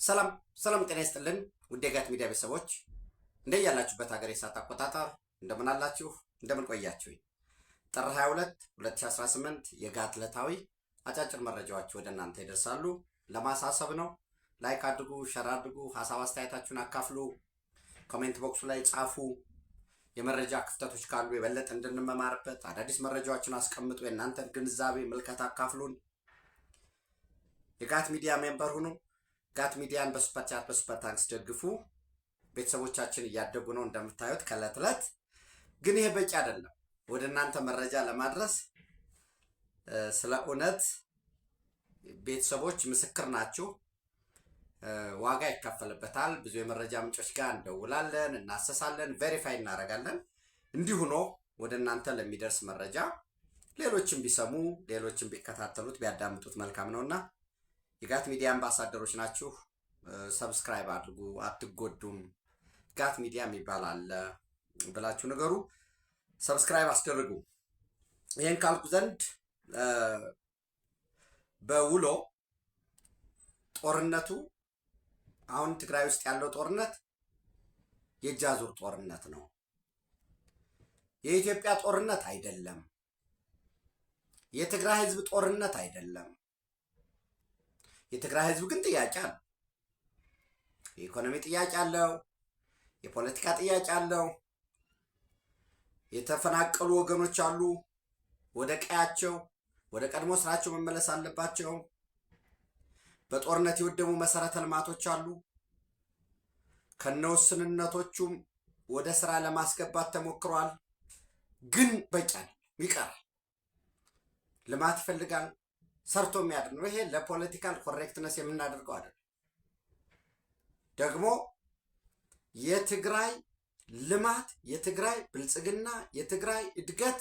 ሰላም ሰላም ጤና ይስጥልን ውድ የጋት ሚዲያ ቤተሰቦች እንደያላችሁበት ሀገር የሰዓት አቆጣጠር እንደምን አላችሁ እንደምን ቆያችሁ? ጥር 22 2018 የጋት ዕለታዊ አጫጭር መረጃዎች ወደ እናንተ ይደርሳሉ። ለማሳሰብ ነው። ላይክ አድርጉ፣ ሸር አድርጉ፣ ሀሳብ አስተያየታችሁን አካፍሉ፣ ኮሜንት ቦክሱ ላይ ጻፉ። የመረጃ ክፍተቶች ካሉ የበለጠ እንድንመማርበት አዳዲስ መረጃዎችን አስቀምጡ። የእናንተን ግንዛቤ ምልከታ አካፍሉን። የጋት ሚዲያ ሜምበር ሁኑ። ጋት ሚዲያን በሱፐር ቻት በሱፐር ታንክስ ደግፉ። ቤተሰቦቻችን እያደጉ ነው እንደምታዩት ከዕለት ዕለት። ግን ይሄ በቂ አይደለም። ወደ እናንተ መረጃ ለማድረስ ስለ እውነት ቤተሰቦች ምስክር ናችሁ። ዋጋ ይከፈልበታል። ብዙ የመረጃ ምንጮች ጋር እንደውላለን፣ እናሰሳለን፣ ቬሪፋይ እናደርጋለን። እንዲሁ ነው ወደ እናንተ ለሚደርስ መረጃ ሌሎችም ቢሰሙ ሌሎችም ቢከታተሉት ቢያዳምጡት መልካም ነውና የጋት ሚዲያ አምባሳደሮች ናችሁ። ሰብስክራይብ አድርጉ፣ አትጎዱም። ጋት ሚዲያ የሚባል አለ ብላችሁ ነገሩ ሰብስክራይብ አስደርጉ። ይህን ካልኩ ዘንድ በውሎ ጦርነቱ አሁን ትግራይ ውስጥ ያለው ጦርነት የእጅ አዙር ጦርነት ነው። የኢትዮጵያ ጦርነት አይደለም። የትግራይ ህዝብ ጦርነት አይደለም። የትግራይ ህዝብ ግን ጥያቄ አለው። የኢኮኖሚ ጥያቄ አለው። የፖለቲካ ጥያቄ አለው። የተፈናቀሉ ወገኖች አሉ። ወደ ቀያቸው ወደ ቀድሞ ስራቸው መመለስ አለባቸው። በጦርነት የወደሙ መሰረተ ልማቶች አሉ። ከነውስንነቶቹም ወደ ስራ ለማስገባት ተሞክሯል። ግን በቂ አይደለም፣ ይቀራል። ልማት ይፈልጋል። ሰርቶ የሚያድር ነው። ይሄ ለፖለቲካል ኮሬክትነስ የምናደርገው አይደለም። ደግሞ የትግራይ ልማት፣ የትግራይ ብልጽግና፣ የትግራይ እድገት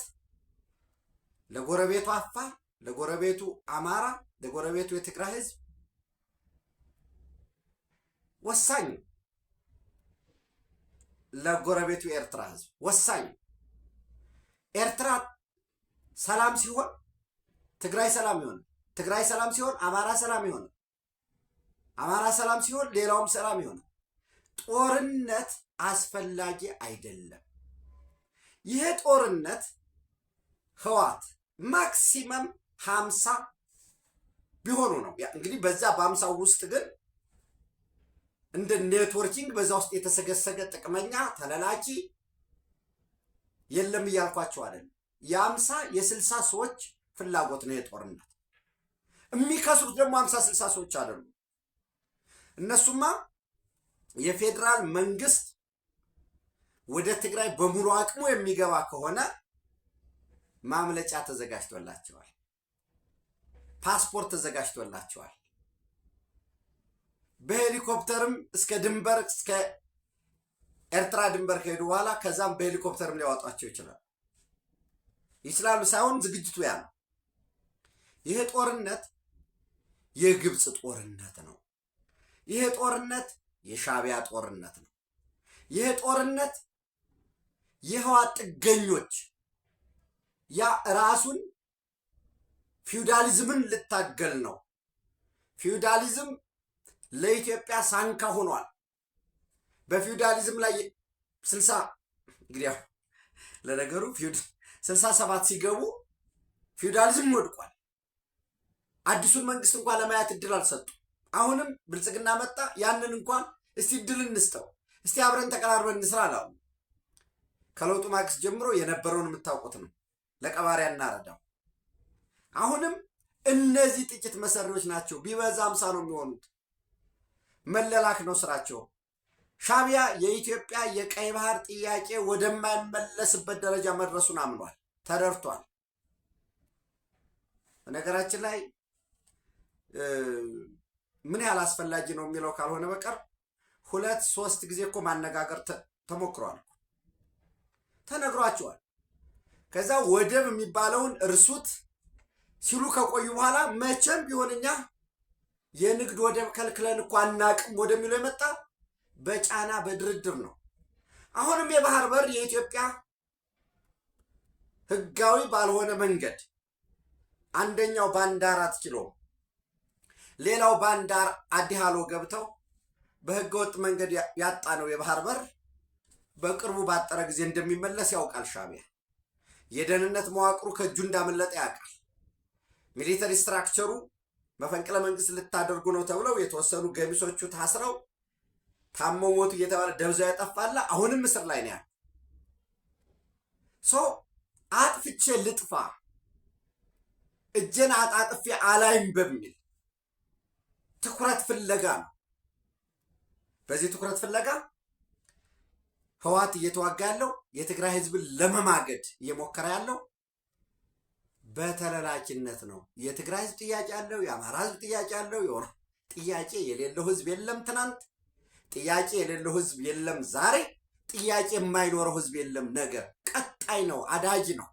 ለጎረቤቱ አፋር፣ ለጎረቤቱ አማራ፣ ለጎረቤቱ የትግራይ ህዝብ ወሳኝ፣ ለጎረቤቱ የኤርትራ ህዝብ ወሳኝ። ኤርትራ ሰላም ሲሆን ትግራይ ሰላም ይሆናል። ትግራይ ሰላም ሲሆን አማራ ሰላም ይሆናል። አማራ ሰላም ሲሆን ሌላውም ሰላም ይሆናል። ጦርነት አስፈላጊ አይደለም። ይሄ ጦርነት ህዋት ማክሲመም 50 ቢሆኑ ነው። እንግዲህ በዛ በ50 ውስጥ ግን እንደ ኔትወርኪንግ በዛ ውስጥ የተሰገሰገ ጥቅመኛ ተለላኪ የለም እያልኳቸው አይደለም። የ50 የ60 ሰዎች ፍላጎት ነው የጦርነት። የሚከስሩት ደግሞ 50-60 ሰዎች አይደሉም። እነሱማ የፌዴራል መንግስት ወደ ትግራይ በሙሉ አቅሙ የሚገባ ከሆነ ማምለጫ ተዘጋጅቶላቸዋል። ፓስፖርት ተዘጋጅቶላቸዋል። በሄሊኮፕተርም እስከ ድንበር እስከ ኤርትራ ድንበር ከሄዱ በኋላ ከዛም በሄሊኮፕተርም ሊያወጧቸው ይችላሉ ሳይሆን ዝግጅቱ ያ ነው። ይሄ ጦርነት የግብፅ ጦርነት ነው። ይሄ ጦርነት የሻቢያ ጦርነት ነው። ይሄ ጦርነት የህወሓት ጥገኞች ያ ራሱን ፊውዳሊዝምን ልታገል ነው። ፊውዳሊዝም ለኢትዮጵያ ሳንካ ሆኗል። በፊውዳሊዝም ላይ 60 እንግዲህ ለነገሩ 67 ሲገቡ ፊውዳሊዝም ወድቋል። አዲሱን መንግስት እንኳን ለማየት እድል አልሰጡ። አሁንም ብልጽግና መጣ። ያንን እንኳን እስቲ እድል እንስጠው፣ እስቲ አብረን ተቀራርበን እንስራ አላሉ። ከለውጡ ማግስት ጀምሮ የነበረውን የምታውቁት ነው። ለቀባሪያ እናረዳው። አሁንም እነዚህ ጥቂት መሰሪዎች ናቸው። ቢበዛ 50 ነው የሚሆኑት። መለላክ ነው ስራቸው። ሻቢያ የኢትዮጵያ የቀይ ባህር ጥያቄ ወደማይመለስበት ደረጃ መድረሱን አምኗል፣ ተደርቷል። በነገራችን ላይ ምን ያህል አስፈላጊ ነው የሚለው ካልሆነ በቀር 2-3 ጊዜ እኮ ማነጋገር ተሞክሯል፣ ተነግሯቸዋል። ከዛ ወደብ የሚባለውን እርሱት ሲሉ ከቆዩ በኋላ መቼም ቢሆን እኛ የንግድ ወደብ ከልክለን እኮ አናቅም ወደሚለው የመጣ በጫና በድርድር ነው። አሁንም የባህር በር የኢትዮጵያ ህጋዊ ባልሆነ መንገድ አንደኛው ባንዳር 4 ኪሎ ሌላው ባንዳር አዲሃሎ ገብተው በህገወጥ መንገድ ያጣ ነው የባህር በር በቅርቡ ባጠረ ጊዜ እንደሚመለስ ያውቃል ሻዕቢያ። የደህንነት መዋቅሩ ከእጁ እንዳመለጠ ያውቃል። ሚሊተሪ ስትራክቸሩ መፈንቅለ መንግስት ልታደርጉ ነው ተብለው የተወሰኑ ገሚሶቹ ታስረው ታመው ሞቱ እየተባለ ደብዛው ያጠፋላ አሁንም እስር ላይ ነው ያለው። አጥፍቼ ልጥፋ እጄን አጣጥፌ አላይም በሚል ትኩረት ፍለጋ ነው። በዚህ ትኩረት ፍለጋ ህወሓት እየተዋጋ ያለው የትግራይ ህዝብን ለመማገድ እየሞከረ ያለው በተለላኪነት ነው። የትግራይ ህዝብ ጥያቄ አለው፣ የአማራ ህዝብ ጥያቄ አለው። የሆነ ጥያቄ የሌለው ህዝብ የለም ትናንት፣ ጥያቄ የሌለው ህዝብ የለም ዛሬ፣ ጥያቄ የማይኖረው ህዝብ የለም ነገ። ቀጣይ ነው፣ አዳጅ ነው።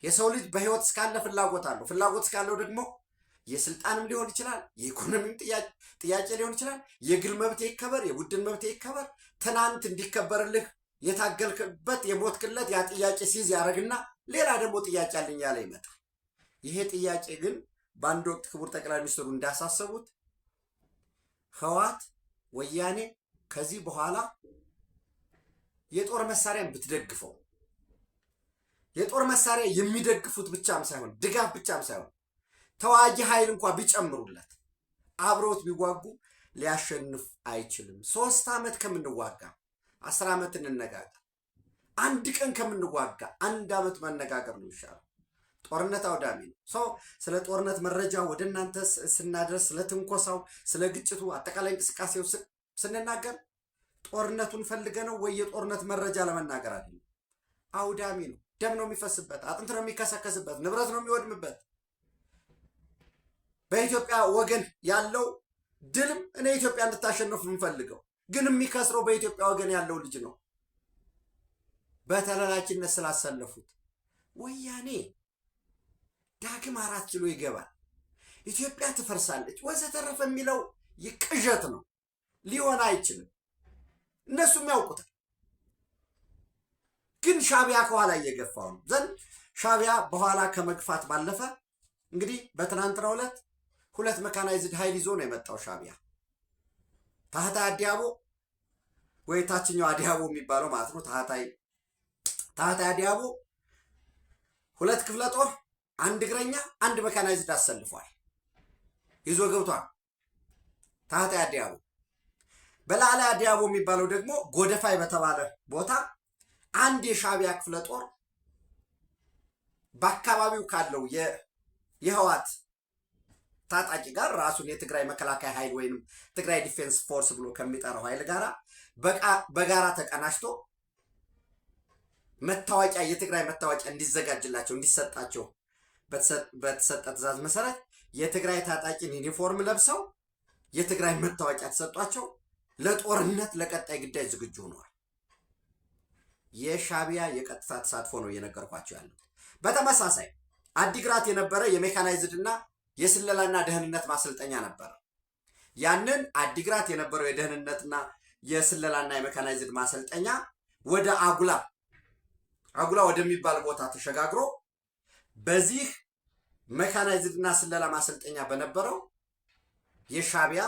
የሰው ልጅ በህይወት እስካለ ፍላጎት አለው። ፍላጎት እስካለው ደግሞ የስልጣንም ሊሆን ይችላል፣ የኢኮኖሚም ጥያቄ ሊሆን ይችላል። የግል መብት ይከበር፣ የቡድን መብት ይከበር። ትናንት እንዲከበርልህ የታገልክበት የሞትክለት ያ ጥያቄ ሲይዝ ያደርግና ሌላ ደግሞ ጥያቄ አለኝ ያለ ይመጣል። ይሄ ጥያቄ ግን በአንድ ወቅት ክቡር ጠቅላይ ሚኒስትሩ እንዳሳሰቡት ህወሓት ወያኔ ከዚህ በኋላ የጦር መሳሪያን ብትደግፈው የጦር መሳሪያ የሚደግፉት ብቻም ሳይሆን ድጋፍ ብቻም ሳይሆን ተዋጊ ኃይል እንኳ ቢጨምሩለት አብሮት ቢዋጉ ሊያሸንፍ አይችልም። 3 ዓመት ከምንዋጋ 10 ዓመት እንነጋገር። አንድ ቀን ከምንዋጋ 1 ዓመት መነጋገር ነው ይሻላል። ጦርነት አውዳሚ ነው። ስለ ጦርነት መረጃ ወደ እናንተ ስናደርስ ስለ ትንኮሳው፣ ስለ ግጭቱ አጠቃላይ እንቅስቃሴው ስንናገር ጦርነቱን ፈልገ ነው ወይ የጦርነት መረጃ ለመናገር አይደለም። አውዳሚ ነው። ደም ነው የሚፈስበት፣ አጥንት ነው የሚከሰከስበት፣ ንብረት ነው የሚወድምበት። በኢትዮጵያ ወገን ያለው ድልም እኔ ኢትዮጵያ እንድታሸንፍ የምፈልገው ግን የሚከስረው በኢትዮጵያ ወገን ያለው ልጅ ነው። በተላላኪነት ስላሰለፉት ወያኔ ዳግም 4 ኪሎ ይገባል፣ ኢትዮጵያ ትፈርሳለች ወዘተረፈ የሚለው ቅዠት ነው። ሊሆን አይችልም። እነሱም ያውቁታል። ግን ሻዕቢያ ከኋላ እየገፋው ነው። ዘንድ ሻዕቢያ በኋላ ከመግፋት ባለፈ እንግዲህ በትናንትናው ዕለት 2 መካናይዝድ ኃይል ይዞ ነው የመጣው ሻዕቢያ። ታህታይ አዲያቦ ወይ ታችኛው አዲያቦ የሚባለው ማለት ነው። ታህታይ አዲያቦ 2 ክፍለ ጦር፣ 1 እግረኛ፣ 1 መካናይዝድ አሰልፏል። ይዞ ገብቷል ታህታይ አዲያቦ። በላዕላይ አዲያቦ የሚባለው ደግሞ ጎደፋይ በተባለ ቦታ 1 የሻዕቢያ ክፍለ ጦር በአካባቢው ካለው የህወሓት ታጣቂ ጋር ራሱን የትግራይ መከላከያ ኃይል ወይም ትግራይ ዲፌንስ ፎርስ ብሎ ከሚጠራው ኃይል ጋር በጋራ ተቀናጅቶ መታወቂያ የትግራይ መታወቂያ እንዲዘጋጅላቸው እንዲሰጣቸው በተሰጠ ትዕዛዝ መሰረት የትግራይ ታጣቂን ዩኒፎርም ለብሰው የትግራይ መታወቂያ ተሰጧቸው ለጦርነት ለቀጣይ ግዳጅ ዝግጁ ሆነዋል። የሻዕቢያ የቀጥታ ተሳትፎ ነው እየነገርኳቸው ያለው። በተመሳሳይ አዲግራት የነበረ የሜካናይዝድ እና የስለላና ደህንነት ማሰልጠኛ ነበረ። ያንን አዲግራት የነበረው የደህንነትና የስለላና የሜካናይዝድ ማሰልጠኛ ወደ አጉላ ወደሚባል ቦታ ተሸጋግሮ በዚህ ሜካናይዝድና ስለላ ማሰልጠኛ በነበረው የሻዕቢያ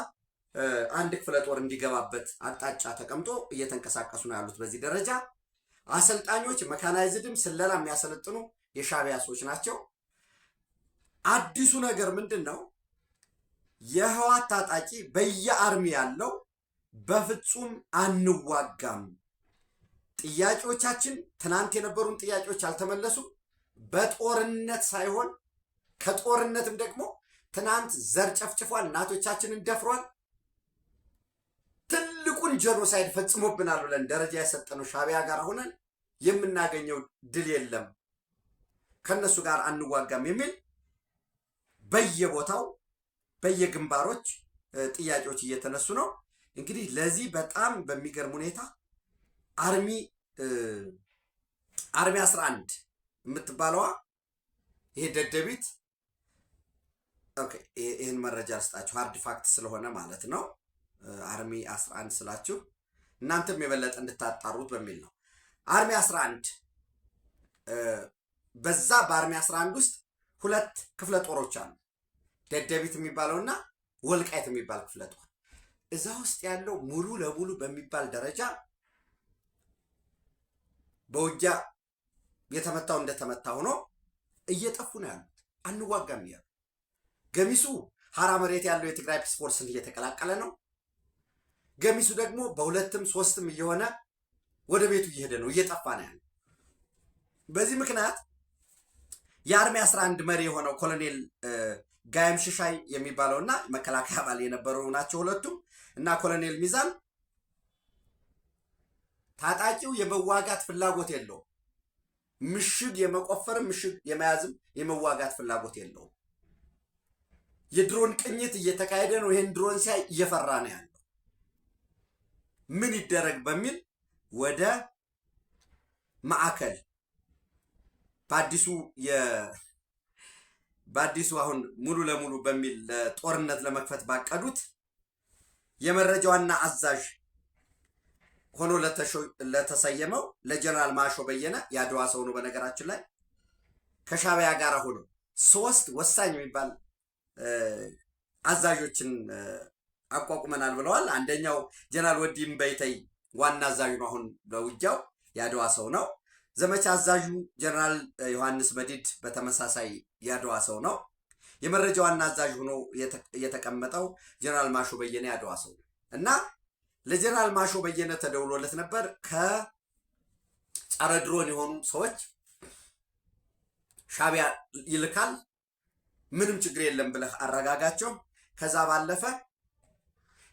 1 ክፍለ ጦር እንዲገባበት አቅጣጫ ተቀምጦ እየተንቀሳቀሱ ነው ያሉት። በዚህ ደረጃ አሰልጣኞች መካናይዝድም ስለላ የሚያሰለጥኑ የሻዕቢያ ሰዎች ናቸው። አዲሱ ነገር ምንድነው? የህወሓት ታጣቂ በየአርሚ ያለው በፍጹም አንዋጋም፣ ጥያቄዎቻችን ትናንት የነበሩን ጥያቄዎች አልተመለሱም፣ በጦርነት ሳይሆን ከጦርነትም ደግሞ ትናንት ዘር ጨፍጭፏል፣ እናቶቻችንን ደፍሯል፣ ትልቁን ጄኖሳይድ ፈጽሞብናል ብለን ደረጃ የሰጠነው ሻዕቢያ ጋር ሆነን የምናገኘው ድል የለም፣ ከነሱ ጋር አንዋጋም የሚል በየቦታው በየግንባሮች ጥያቄዎች እየተነሱ ነው። እንግዲህ ለዚህ በጣም በሚገርም ሁኔታ አርሚ 11 የምትባለዋ ይሄ ደደቢት ይህን መረጃ ልስጣችሁ ሃርድ ፋክት ስለሆነ ማለት ነው። አርሚ 11 ስላችሁ እናንተም የበለጠ እንድታጣሩት በሚል ነው። አርሚ 11 በዛ በአርሚ 11 ውስጥ 2 ክፍለ ጦሮች አሉ። ደደቢት የሚባለውና ወልቃይት የሚባል ክፍለ ጦር። እዛ ውስጥ ያለው ሙሉ ለሙሉ በሚባል ደረጃ በውጊያ የተመታው እንደተመታ ሆኖ እየጠፉ ነው ያሉት። አንዋጋም እያሉ ገሚሱ ሀራ መሬት ያለው የትግራይ ፒስ ፎርስን እየተቀላቀለ ነው። ገሚሱ ደግሞ በሁለትም ሶስትም እየሆነ ወደ ቤቱ እየሄደ ነው፣ እየጠፋ ነው ያለው። በዚህ ምክንያት የአርሚ 11 መሪ የሆነው ኮሎኔል ጋይም ሽሻይ የሚባለውና መከላከያ አባል የነበሩ ናቸው ሁለቱም እና ኮሎኔል ሚዛን ታጣቂው የመዋጋት ፍላጎት የለውም። ምሽግ የመቆፈርም ምሽግ የመያዝም የመዋጋት ፍላጎት የለውም። የድሮን ቅኝት እየተካሄደ ነው። ይሄን ድሮን ሲያይ እየፈራ ነው ያለው። ምን ይደረግ በሚል ወደ ማዕከል በአዲሱ አሁን ሙሉ ለሙሉ በሚል ጦርነት ለመክፈት ባቀዱት የመረጃ ዋና አዛዥ ሆኖ ለተሰየመው ለጀነራል ማሾ በየነ የአድዋ ሰው ነው። በነገራችን ላይ ከሻዕቢያ ጋር ሆኖ 3 ወሳኝ የሚባል አዛዦችን አቋቁመናል ብለዋል። አንደኛው ጀነራል ወዲም በይተይ ዋና አዛዡ ነው። አሁን በውጊያው የአድዋ ሰው ነው። ዘመቻ አዛዡ ጀነራል ዮሐንስ መዲድ በተመሳሳይ የአድዋ ሰው ነው። የመረጃ ዋና አዛዥ ሆኖ የተቀመጠው ጀነራል ማሾ በየነ የአድዋ ሰው ነው እና ለጀነራል ማሾ በየነ ተደውሎለት ነበር። ከጸረ ድሮን የሆኑ ሰዎች ሻዕቢያ ይልካል፣ ምንም ችግር የለም ብለህ አረጋጋቸው። ከዛ ባለፈ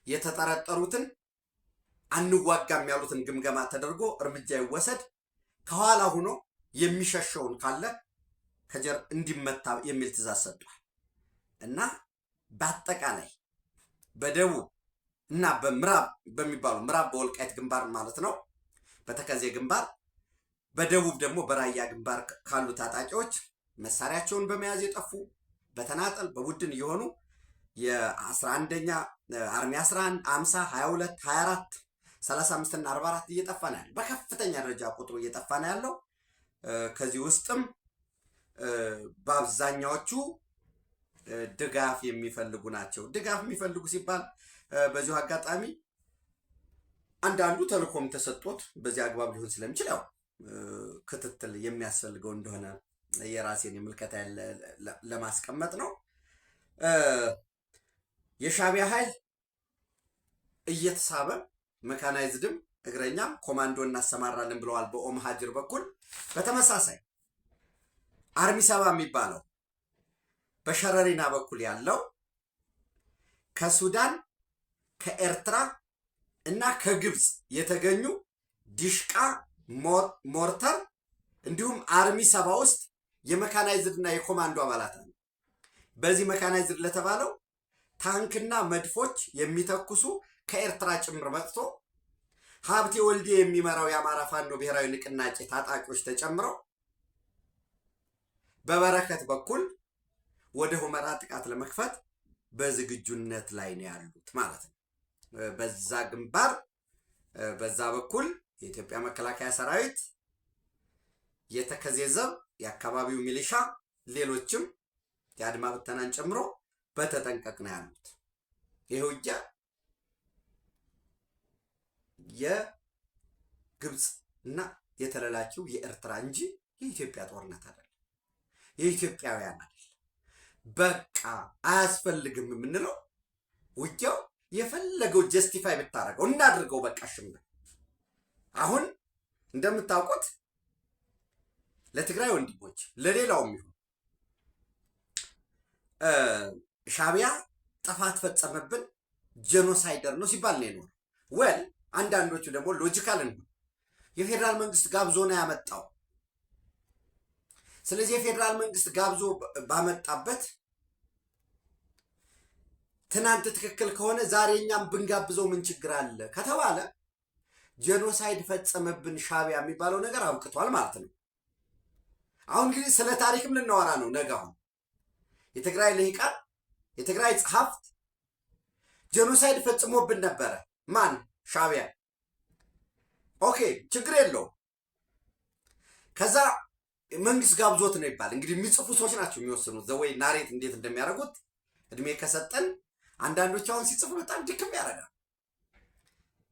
የተጠረጠሩትን አንዋጋም ያሉትን ግምገማ ተደርጎ እርምጃ ይወሰድ፣ ከኋላ ሆኖ የሚሸሸውን ካለ ከጀር እንዲመታ የሚል ትእዛዝ ሰጥቷል እና በአጠቃላይ በደቡብ እና በምዕራብ በሚባሉ ምዕራብ በወልቃይት ግንባር ማለት ነው፣ በተከዜ ግንባር፣ በደቡብ ደግሞ በራያ ግንባር ካሉ ታጣቂዎች መሳሪያቸውን በመያዝ የጠፉ በተናጠል በቡድን እየሆኑ የ11ኛ አርሚ 11 50 22 24 35 እና 44 እየጠፋ ነው ያለው። በከፍተኛ ደረጃ ቁጥሩ እየጠፋ ነው ያለው። ከዚህ ውስጥም በአብዛኛዎቹ ድጋፍ የሚፈልጉ ናቸው። ድጋፍ የሚፈልጉ ሲባል በዚሁ አጋጣሚ አንዳንዱ ተልእኮም ተሰጥቶት በዚህ አግባብ ሊሆን ስለሚችል ያው ክትትል የሚያስፈልገው እንደሆነ የራሴን የምልከታ ለማስቀመጥ ነው። የሻዕቢያ ኃይል እየተሳበ መካናይዝድም እግረኛም ኮማንዶ እናሰማራለን ብለዋል በኦም ሀጅር በኩል። በተመሳሳይ አርሚ 7 የሚባለው በሸረሪና በኩል ያለው ከሱዳን ከኤርትራ እና ከግብፅ የተገኙ ዲሽቃ ሞርተር እንዲሁም አርሚ 7 ውስጥ የመካናይዝድ እና የኮማንዶ አባላት አሉ። በዚህ መካናይዝድ ለተባለው ታንክና መድፎች የሚተኩሱ ከኤርትራ ጭምር መጥቶ ሀብቴ ወልዴ የሚመራው የአማራ ፋኖ ብሔራዊ ንቅናቄ ታጣቂዎች ተጨምረው በበረከት በኩል ወደ ሁመራ ጥቃት ለመክፈት በዝግጁነት ላይ ነው ያሉት ማለት ነው። በዛ ግንባር በዛ በኩል የኢትዮጵያ መከላከያ ሰራዊት፣ የተከዜ ዘብ፣ የአካባቢው ሚሊሻ፣ ሌሎችም የአድማ ብተናን ጨምሮ በተጠንቀቅ ነው ያሉት። ይህ ውጊያ የግብፅ እና የተለላኪው የኤርትራ እንጂ የኢትዮጵያ ጦርነት አይደለም፣ የኢትዮጵያውያን አይደለም። በቃ አያስፈልግም የምንለው ውጊያው የፈለገው ጀስቲፋይ ብታደርገው እናድርገው በቃ ሽምር። አሁን እንደምታውቁት ለትግራይ ወንድሞች ለሌላውም ይሁን ሻዕቢያ ጥፋት ፈጸመብን ጄኖሳይደር ነው ሲባል ነው የኖረው። ወል አንዳንዶቹ ደግሞ ሎጂካል ነው የፌዴራል መንግስት ጋብዞ ነው ያመጣው። ስለዚህ የፌዴራል መንግስት ጋብዞ ባመጣበት ትናንት ትክክል ከሆነ ዛሬ እኛም ብንጋብዘው ምን ችግር አለ ከተባለ ጄኖሳይድ ፈጸመብን ሻዕቢያ የሚባለው ነገር አብቅቷል ማለት ነው። አሁን እንግዲህ ስለ ታሪክም ልናወራ ነው ነገ። አሁን የትግራይ ልሂቃን የትግራይ ጸሐፍት ጄኖሳይድ ፈጽሞብን ነበረ ማን? ሻዕቢያ። ኦኬ ችግር የለው። ከዛ መንግስት ጋብዞት ነው ይባል። እንግዲህ የሚጽፉ ሰዎች ናቸው የሚወስኑት ዘወይ ናሬት እንዴት እንደሚያደርጉት እድሜ ከሰጠን። አንዳንዶች አሁን ሲጽፉ በጣም ድክም ያደርጋል።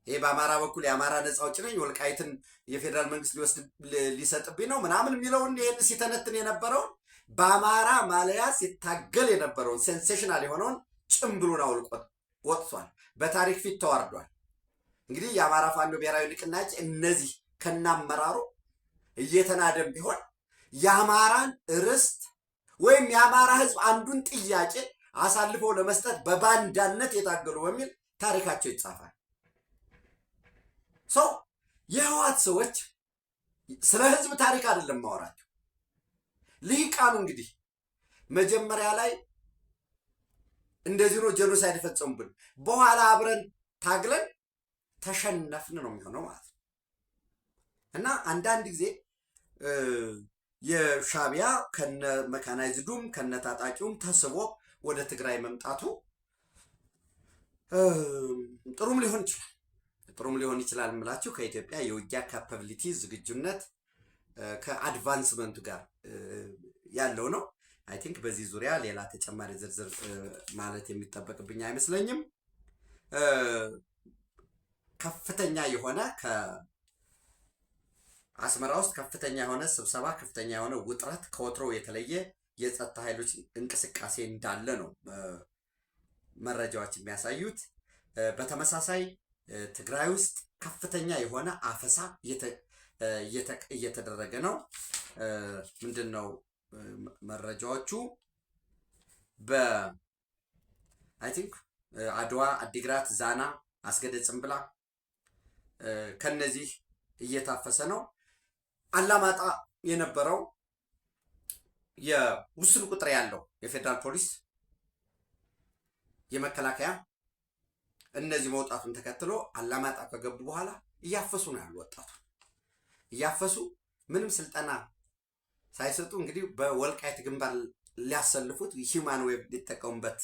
ይሄ በአማራ በኩል የአማራ ነፃ አውጪ ነኝ ወልቃይትን የፌዴራል መንግስት ሊሰጥብኝ ነው ምናምን የሚለውን ይሄን ሲተነትን የነበረውን በአማራ ማለያ ሲታገል የነበረውን ሴንሴሽናል የሆነውን ጭምብሉን አውልቆት ወጥቷል። በታሪክ ፊት ተዋርዷል። እንግዲህ የአማራ ፋኖ ብሔራዊ ንቅናቄ እነዚህ ከናመራሩ እየተናደም ቢሆን የአማራን ርስት ወይም የአማራ ህዝብ አንዱን ጥያቄ አሳልፈው ለመስጠት በባንዳነት የታገሉ በሚል ታሪካቸው ይጻፋል። ሰው የህወሓት ሰዎች ስለ ህዝብ ታሪክ አይደለም ማወራቸው። ልሂቃኑ እንግዲህ መጀመሪያ ላይ እንደዚህ ነው ጄኖሳይድ የፈጸሙብን፣ በኋላ አብረን ታግለን ተሸነፍን ነው የሚሆነው ማለት ነው። እና አንዳንድ ጊዜ የሻዕቢያ ከነ መካናይዝዱም ከነ ታጣቂውም ተስቦ ወደ ትግራይ መምጣቱ ጥሩም ሊሆን ይችላል የምላችሁ ከኢትዮጵያ የውጊያ ካፓቢሊቲ ዝግጁነት ከአድቫንስመንቱ ጋር ያለው ነው። አይ ቲንክ በዚህ ዙሪያ ሌላ ተጨማሪ ዝርዝር ማለት የሚጠበቅብኝ አይመስለኝም። ከፍተኛ የሆነ ከአስመራ ውስጥ ከፍተኛ የሆነ ስብሰባ፣ ከፍተኛ የሆነ ውጥረት፣ ከወትሮ የተለየ የጸጥታ ኃይሎች እንቅስቃሴ እንዳለ ነው መረጃዎች የሚያሳዩት። በተመሳሳይ ትግራይ ውስጥ ከፍተኛ የሆነ አፈሳ እየተደረገ ነው። ምንድን ነው መረጃዎቹ? አይ ቲንክ አድዋ፣ አዲግራት፣ ዛና፣ አስገደ ጽምብላ ከነዚህ እየታፈሰ ነው። አላማጣ የነበረው የውስን ቁጥር ያለው የፌዴራል ፖሊስ የመከላከያ እነዚህ መውጣቱን ተከትሎ አላማጣ ከገቡ በኋላ እያፈሱ ነው ያሉ ወጣቱ እያፈሱ ምንም ስልጠና ሳይሰጡ እንግዲህ በወልቃይት ግንባር ሊያሰልፉት ሂውማን ዌብ ሊጠቀሙበት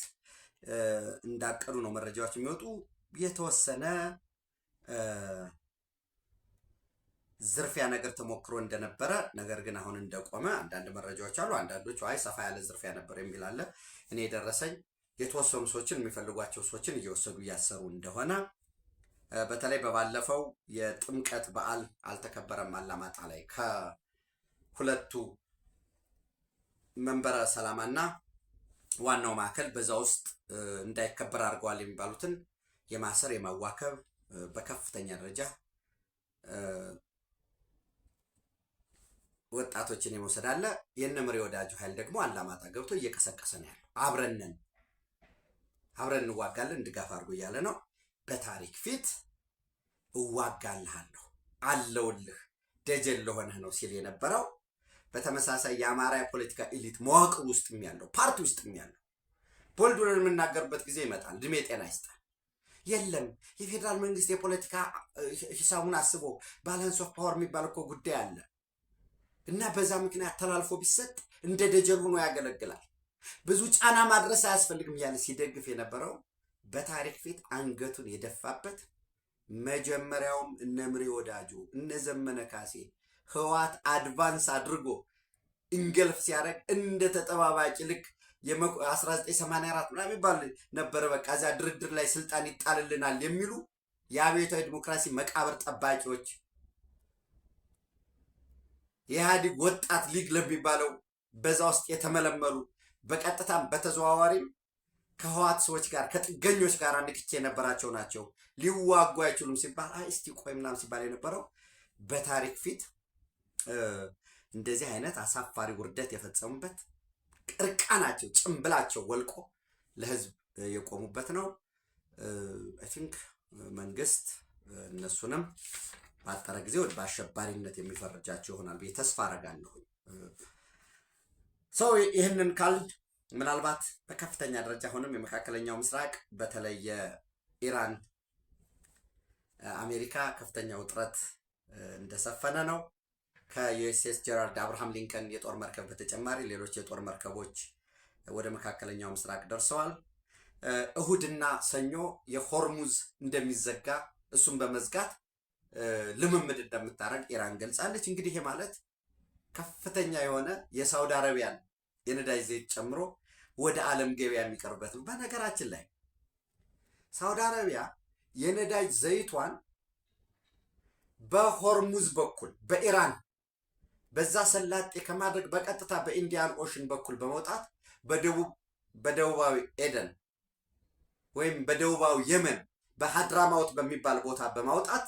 እንዳቀዱ ነው መረጃዎች የሚወጡ። የተወሰነ ዝርፊያ ነገር ተሞክሮ እንደነበረ ነገር ግን አሁን እንደቆመ አንዳንድ መረጃዎች አሉ። አንዳንዶቹ አይ ሰፋ ያለ ዝርፊያ ነበር የሚል አለ። እኔ የደረሰኝ የተወሰኑ ሰዎችን የሚፈልጓቸው ሰዎችን እየወሰዱ እያሰሩ እንደሆነ፣ በተለይ በባለፈው የጥምቀት በዓል አልተከበረም አላማጣ ላይ ከሁለቱ መንበረ ሰላማና ዋናው ማዕከል በዛ ውስጥ እንዳይከበር አድርገዋል የሚባሉትን የማሰር የማዋከብ በከፍተኛ ደረጃ ወጣቶችን የመውሰድ አለ። የነምሬ ወዳጁ ኃይል ደግሞ አላማጣ ገብቶ እየቀሰቀሰ ነው ያለው። አብረን እንዋጋለን ድጋፍ አድርጎ እያለ ነው። በታሪክ ፊት እዋጋልሃለሁ አለውልህ ደጀን ለሆነህ ነው ሲል የነበረው። በተመሳሳይ የአማራ የፖለቲካ ኤሊት መዋቅር ውስጥም ያለው ፓርቲ ውስጥም ያለው ቦልዱን የምናገርበት ጊዜ ይመጣል። እድሜ ጤና ይስጣል። የለም የፌዴራል መንግስት የፖለቲካ ሂሳቡን አስቦ ባላንስ ኦፍ ፓወር የሚባል እኮ ጉዳይ አለ እና በዛ ምክንያት ተላልፎ ቢሰጥ እንደ ደጀን ሆኖ ያገለግላል፣ ብዙ ጫና ማድረስ አያስፈልግም እያለ ሲደግፍ የነበረው በታሪክ ፊት አንገቱን የደፋበት መጀመሪያውም እነ ምሬ ወዳጁ እነ ዘመነ ካሴ ህወሓት አድቫንስ አድርጎ እንገልፍ ሲያደርግ እንደ ተጠባባቂ ልክ የ1984 ምናምን የሚባል ነበረ። በቃ እዚያ ድርድር ላይ ስልጣን ይጣልልናል የሚሉ የአብዮታዊ ዲሞክራሲ መቃብር ጠባቂዎች የኢህአዴግ ወጣት ሊግ ለሚባለው በዛ ውስጥ የተመለመሉ በቀጥታም በተዘዋዋሪም ከህወሓት ሰዎች ጋር ከጥገኞች ጋር ንክቼ የነበራቸው ናቸው። ሊዋጉ አይችሉም ሲባል አይ እስቲ ቆይ ምናምን ሲባል የነበረው በታሪክ ፊት እንደዚህ አይነት አሳፋሪ ውርደት የፈጸሙበት ቅርቃናቸው ጭምብላቸው ወልቆ ለህዝብ የቆሙበት ነው። አይ ቲንክ መንግስት እነሱንም ባጠረ ጊዜ ወደ አሸባሪነት የሚፈርጃቸው ይሆናል ብዬ ተስፋ አደርጋለሁ። ሰው ይህንን ካል ምናልባት በከፍተኛ ደረጃ አሁንም የመካከለኛው ምስራቅ በተለይ ኢራን አሜሪካ ከፍተኛ ውጥረት እንደሰፈነ ነው። ከዩኤስኤስ ጀራልድ አብርሃም ሊንከን የጦር መርከብ በተጨማሪ ሌሎች የጦር መርከቦች ወደ መካከለኛው ምስራቅ ደርሰዋል። እሁድና ሰኞ የሆርሙዝ እንደሚዘጋ እሱም በመዝጋት ልምምድ እንደምታደርግ ኢራን ገልጻለች። እንግዲህ ይሄ ማለት ከፍተኛ የሆነ የሳውዲ አረቢያን የነዳጅ ዘይት ጨምሮ ወደ ዓለም ገበያ የሚቀርብበት ነው። በነገራችን ላይ ሳውዲ አረቢያ የነዳጅ ዘይቷን በሆርሙዝ በኩል በኢራን በዛ ሰላጤ ከማድረግ በቀጥታ በኢንዲያን ኦሽን በኩል በመውጣት በደቡባዊ ኤደን ወይም በደቡባዊ የመን በሀድራማውት በሚባል ቦታ በማውጣት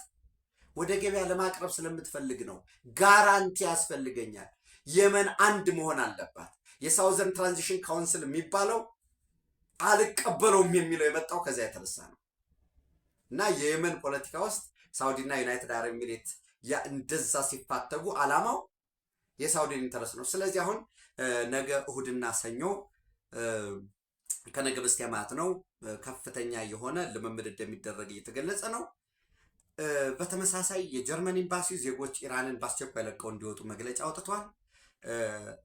ወደ ገበያ ለማቅረብ ስለምትፈልግ ነው። ጋራንቲ ያስፈልገኛል። የመን አንድ መሆን አለባት። የሳውዘርን ትራንዚሽን ካውንስል የሚባለው አልቀበለውም የሚለው የመጣው ከዚያ የተነሳ ነው። እና የየመን ፖለቲካ ውስጥ ሳውዲና ዩናይትድ አረብ ኤሚሬት እንደዛ ሲፋተጉ አላማው የሳውዲን ኢንተረስ ነው። ስለዚህ አሁን ነገ እሁድና ሰኞ ከነገ በስቲያ ማለት ነው ከፍተኛ የሆነ ልምምድ እንደሚደረግ እየተገለጸ ነው። በተመሳሳይ የጀርመን ኤምባሲ ዜጎች ኢራንን በአስቸኳይ ለቀው እንዲወጡ መግለጫ አውጥቷል።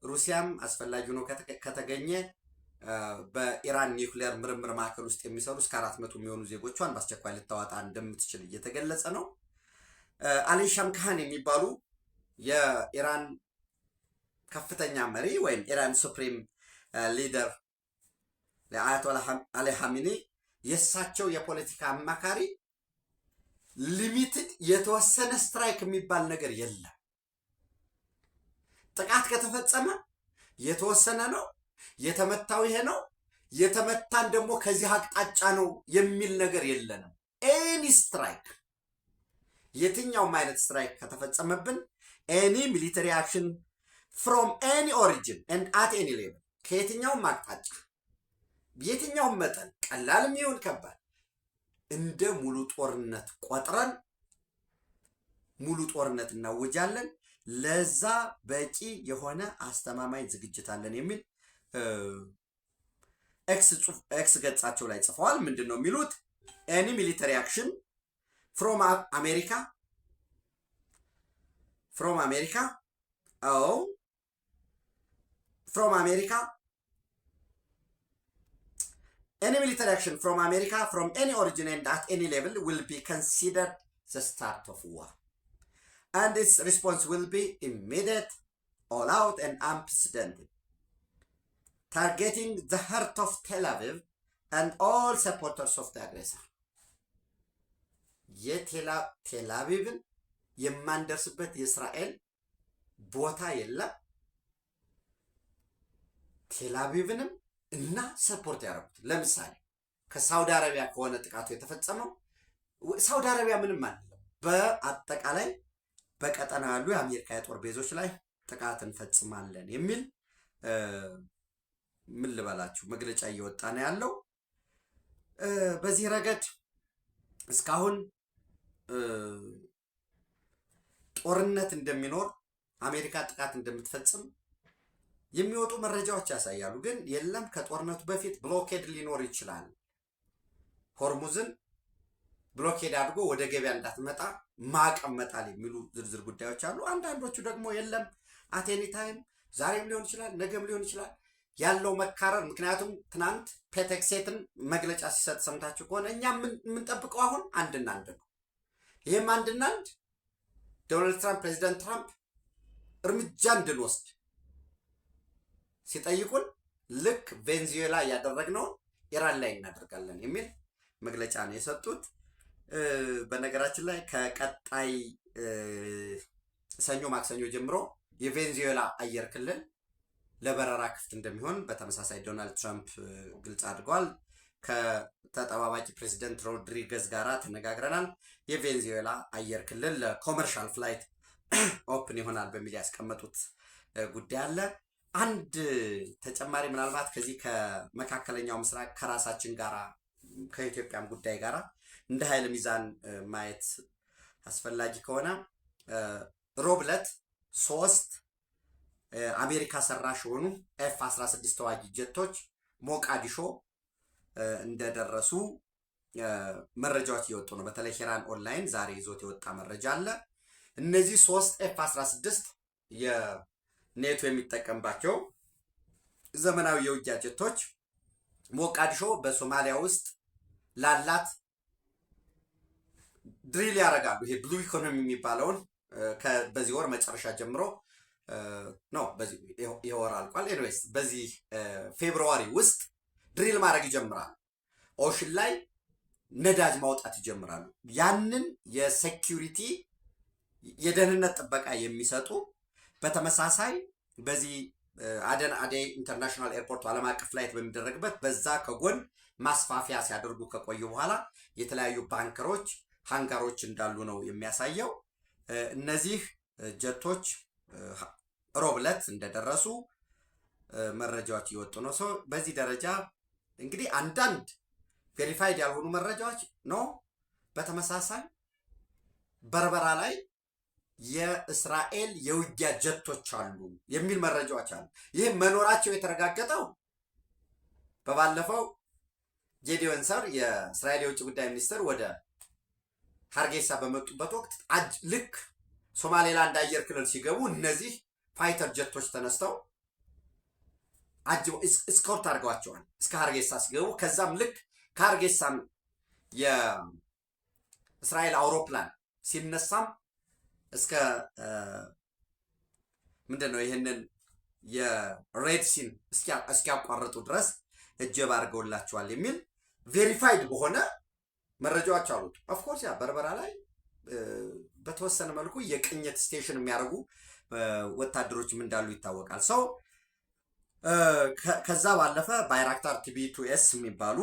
ሩሲያም አስፈላጊ ሆኖ ከተገኘ በኢራን ኒውክሊየር ምርምር ማዕከል ውስጥ የሚሰሩ እስከ 400 የሚሆኑ ዜጎቿን በአስቸኳይ ልታወጣ እንደምትችል እየተገለጸ ነው። አሊ ሻምካሃን የሚባሉ የኢራን ከፍተኛ መሪ ወይም ኢራን ሱፕሪም ሊደር ለአያቶላ አሊ ኻሜኒ የእሳቸው የፖለቲካ አማካሪ ሊሚትድ የተወሰነ ስትራይክ የሚባል ነገር የለም። ጥቃት ከተፈጸመ የተወሰነ ነው፣ የተመታው ይሄ ነው፣ የተመታን ደግሞ ከዚህ አቅጣጫ ነው የሚል ነገር የለንም። ኤኒ ስትራይክ የትኛውም አይነት ስትራይክ ከተፈጸመብን ኤኒ ሚሊተሪ አክሽን ፍሮም ኤኒ ኦሪጂን ኤንድ አት ኤኒ ሌቭል ከየትኛውም አቅጣጫ የትኛውም መጠን ቀላልም ይሁን ከባድ እንደ ሙሉ ጦርነት ቆጥረን ሙሉ ጦርነት እናውጃለን። ለዛ በቂ የሆነ አስተማማኝ ዝግጅት አለን የሚል ኤክስ ገጻቸው ላይ ጽፈዋል። ምንድን ነው የሚሉት? ኤኒ ሚሊተሪ አክሽን ፍሮም አሜሪካ ፍሮም አሜሪካ any military action from America from any origin and at any level will be considered the start of war. And its response will be immediate, all out and unprecedented, targeting the heart of Tel Aviv and all supporters of the aggressor. የቴል አቪቭን የማንደርስበት የእስራኤል ቦታ የለም። ቴል አቪቭንም እና ሰፖርት ያደረጉት ለምሳሌ ከሳውዲ አረቢያ ከሆነ ጥቃቱ የተፈጸመው ሳውዲ አረቢያ ምንም አይደለም። በአጠቃላይ በቀጠና ያሉ የአሜሪካ የጦር ቤዞች ላይ ጥቃት እንፈጽማለን የሚል ምን ልበላችሁ መግለጫ እየወጣ ነው ያለው። በዚህ ረገድ እስካሁን ጦርነት እንደሚኖር አሜሪካ ጥቃት እንደምትፈጽም የሚወጡ መረጃዎች ያሳያሉ። ግን የለም ከጦርነቱ በፊት ብሎኬድ ሊኖር ይችላል። ሆርሙዝን ብሎኬድ አድርጎ ወደ ገበያ እንዳትመጣ ማዕቀብ መጣል የሚሉ ዝርዝር ጉዳዮች አሉ። አንዳንዶቹ ደግሞ የለም አቴኒ ታይም ዛሬም ሊሆን ይችላል ነገም ሊሆን ይችላል ያለው መካረር። ምክንያቱም ትናንት ፔቴክሴትን መግለጫ ሲሰጥ ሰምታችሁ ከሆነ እኛ የምንጠብቀው አሁን አንድና አንድ ነው። ይህም አንድና አንድ ዶናልድ ትራምፕ ፕሬዚደንት ትራምፕ እርምጃ እንድንወስድ ሲጠይቁን ልክ ቬንዙዌላ ያደረግነውን ኢራን ላይ እናደርጋለን የሚል መግለጫ ነው የሰጡት። በነገራችን ላይ ከቀጣይ ሰኞ ማክሰኞ ጀምሮ የቬንዙዌላ አየር ክልል ለበረራ ክፍት እንደሚሆን በተመሳሳይ ዶናልድ ትራምፕ ግልጽ አድርገዋል። ከተጠባባቂ ፕሬዚደንት ሮድሪገዝ ጋራ ተነጋግረናል። የቬንዙዌላ አየር ክልል ለኮመርሻል ፍላይት ኦፕን ይሆናል በሚል ያስቀመጡት ጉዳይ አለ። አንድ ተጨማሪ ምናልባት ከዚህ ከመካከለኛው ምስራቅ ከራሳችን ጋራ ከኢትዮጵያም ጉዳይ ጋራ እንደ ኃይል ሚዛን ማየት አስፈላጊ ከሆነ ሮብለት 3 አሜሪካ ሰራሽ የሆኑ F-16 ተዋጊ ጀቶች ሞቃዲሾ እንደደረሱ መረጃዎች እየወጡ ነው። በተለይ ሂራን ኦንላይን ዛሬ ይዞት የወጣ መረጃ አለ። እነዚህ 3 F-16 የኔቶ የሚጠቀምባቸው ዘመናዊ የውጊያ ጀቶች ሞቃዲሾ በሶማሊያ ውስጥ ላላት ድሪል ያደርጋሉ። ይሄ ብሉ ኢኮኖሚ የሚባለውን በዚህ ወር መጨረሻ ጀምሮ ነው፣ በዚህ የወር አልቋል። ኤኒዌይስ በዚህ ፌብሩዋሪ ውስጥ ድሪል ማድረግ ይጀምራሉ። ኦሽን ላይ ነዳጅ ማውጣት ይጀምራሉ። ያንን የሴኪዩሪቲ የደህንነት ጥበቃ የሚሰጡ በተመሳሳይ በዚህ አደን አደይ ኢንተርናሽናል ኤርፖርት ዓለም አቀፍ ፍላይት በሚደረግበት በዛ ከጎን ማስፋፊያ ሲያደርጉ ከቆዩ በኋላ የተለያዩ ባንከሮች ሃንጋሮች እንዳሉ ነው የሚያሳየው። እነዚህ ጀቶች ሮብ ዕለት እንደደረሱ መረጃዎች እየወጡ ነው። በዚህ ደረጃ እንግዲህ አንዳንድ ቬሪፋይድ ያልሆኑ መረጃዎች ነው። በተመሳሳይ በርበራ ላይ የእስራኤል የውጊያ ጀቶች አሉ የሚል መረጃዎች አሉ። ይህም መኖራቸው የተረጋገጠው በባለፈው ጌዲዮን ሰር የእስራኤል የውጭ ጉዳይ ሚኒስትር ወደ ሀርጌሳ በመጡበት ወቅት ልክ ሶማሌላንድ አየር ክልል ሲገቡ እነዚህ ፋይተር ጀቶች ተነስተው አጅበው እስኮርት አድርገዋቸዋል እስከ ሀርጌሳ ሲገቡ። ከዛም ልክ ከሀርጌሳም የእስራኤል አውሮፕላን ሲነሳም እስከ ምንድነው ይህንን የሬድ ሲን እስኪያቋርጡ ድረስ እጀባ አድርገውላቸዋል የሚል ቬሪፋይድ በሆነ መረጃዎች አሉት። ኦፍኮርስ ያ በርበራ ላይ በተወሰነ መልኩ የቅኝት ስቴሽን የሚያደርጉ ወታደሮችም እንዳሉ ይታወቃል። ሰው ከዛ ባለፈ ባይራክታር ቲቢ2ኤስ የሚባሉ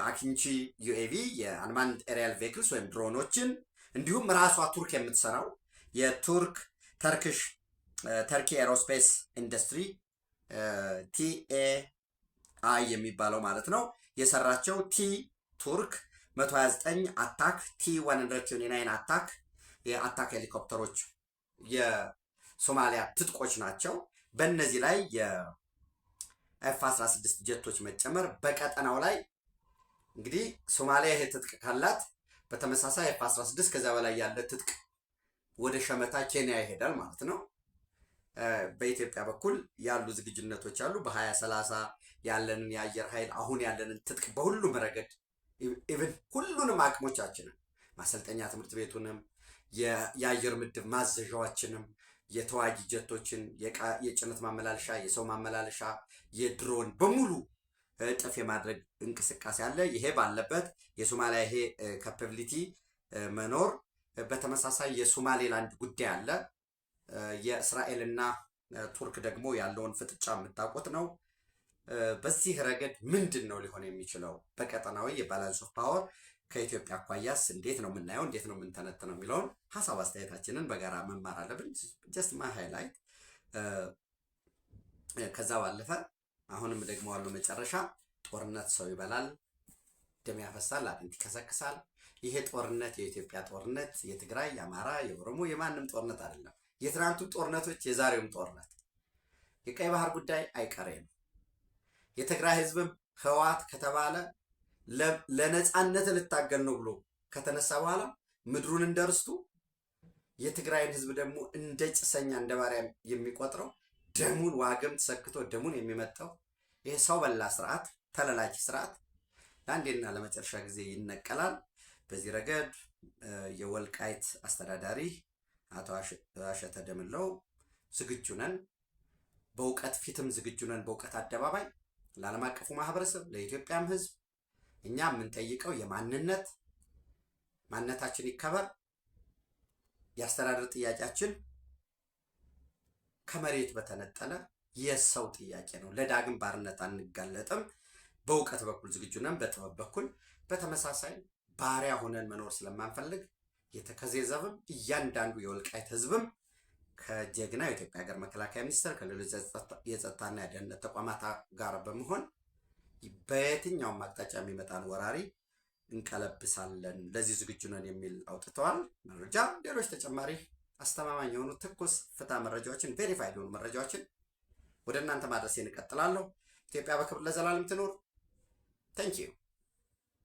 አኪንቺ ዩኤቪ የአንማንድ ኤሪያል ቬክልስ ወይም ድሮኖችን እንዲሁም ራሷ ቱርክ የምትሰራው ተርኪ ኤሮስፔስ ኢንዱስትሪ ቲኤአይ የሚባለው ማለት ነው የሰራቸው ቱርክ 129 አታክ ቲ129 አታክ የአታክ ሄሊኮፕተሮች የሶማሊያ ትጥቆች ናቸው። በእነዚህ ላይ የኤፍ-16 ጀቶች መጨመር በቀጠናው ላይ እንግዲህ ሶማሊያ ይሄ ትጥቅ ካላት በተመሳሳይ ኤፍ-16 ከዛ በላይ ያለ ትጥቅ ወደ ሸመታ ኬንያ ይሄዳል ማለት ነው። በኢትዮጵያ በኩል ያሉ ዝግጁነቶች አሉ። በ2030 ያለንን የአየር ኃይል አሁን ያለንን ትጥቅ በሁሉም ረገድ ኢቭን ሁሉንም አቅሞቻችንን ማሰልጠኛ ትምህርት ቤቱንም የአየር ምድብ ማዘዣዎችንም የተዋጊ ጀቶችን የጭነት ማመላለሻ የሰው ማመላለሻ የድሮን በሙሉ እጥፍ የማድረግ እንቅስቃሴ አለ። ይሄ ባለበት የሶማሊያ ይሄ ካፓቢሊቲ መኖር በተመሳሳይ የሶማሌላንድ ጉዳይ አለ። የእስራኤልና ቱርክ ደግሞ ያለውን ፍጥጫ የምታውቁት ነው። በዚህ ረገድ ምንድን ነው ሊሆን የሚችለው? በቀጠናዊ የባላንስ ኦፍ ፓወር ከኢትዮጵያ አኳያስ እንዴት ነው የምናየው? እንዴት ነው የምንተነትነው? የሚለውን ሀሳብ አስተያየታችንን በጋራ መማር አለብን። ጀስት ማይ ሃይላይት። ከዛ ባለፈ አሁንም ደግሞ አሉ መጨረሻ ጦርነት ሰው ይበላል፣ ደም ያፈሳል፣ አጥንት ይከሰክሳል። ይሄ ጦርነት የኢትዮጵያ ጦርነት የትግራይ፣ የአማራ፣ የኦሮሞ የማንም ጦርነት አይደለም። የትናንቱ ጦርነቶች የዛሬውም ጦርነት የቀይ ባህር ጉዳይ አይቀሬ ነው። የትግራይ ህዝብም ህወሓት ከተባለ ለነጻነት ልታገል ነው ብሎ ከተነሳ በኋላ ምድሩን እንደርስቱ የትግራይን ህዝብ ደግሞ እንደ ጭሰኛ እንደ ባሪያ የሚቆጥረው ደሙን ዋግም ተሰክቶ ደሙን የሚመጣው ይሄ ሰው በላ ስርዓት ተለላኪ ስርዓት ለአንዴና ለመጨረሻ ጊዜ ይነቀላል። በዚህ ረገድ የወልቃይት አስተዳዳሪ አቶ አሸተ ደምለው ዝግጁ ነን፣ በእውቀት ፊትም ዝግጁ ነን፣ በእውቀት አደባባይ ለዓለም አቀፉ ማህበረሰብ ለኢትዮጵያም ህዝብ እኛ የምንጠይቀው ማንነታችን ይከበር፣ የአስተዳደር ጥያቄያችን ከመሬት በተነጠለ የሰው ጥያቄ ነው። ለዳግም ባርነት አንጋለጥም። በእውቀት በኩል ዝግጁ ነን፣ በጥበብ በኩል በተመሳሳይ ባሪያ ሆነን መኖር ስለማንፈልግ የተከዜ ዘብም እያንዳንዱ የወልቃይት ህዝብም ከጀግና የኢትዮጵያ ሀገር መከላከያ ሚኒስቴር ከሌሎች የጸጥታና የደህንነት ተቋማት ጋር በመሆን በየትኛውም አቅጣጫ የሚመጣን ወራሪ እንቀለብሳለን፣ ለዚህ ዝግጁ ነን የሚል አውጥተዋል መረጃ። ሌሎች ተጨማሪ አስተማማኝ የሆኑ ትኩስ ፍታ መረጃዎችን ቬሪፋይድ የሆኑ መረጃዎችን ወደ እናንተ ማድረሴን እቀጥላለሁ። ኢትዮጵያ በክብር ለዘላለም ትኖር። ታንኪዩ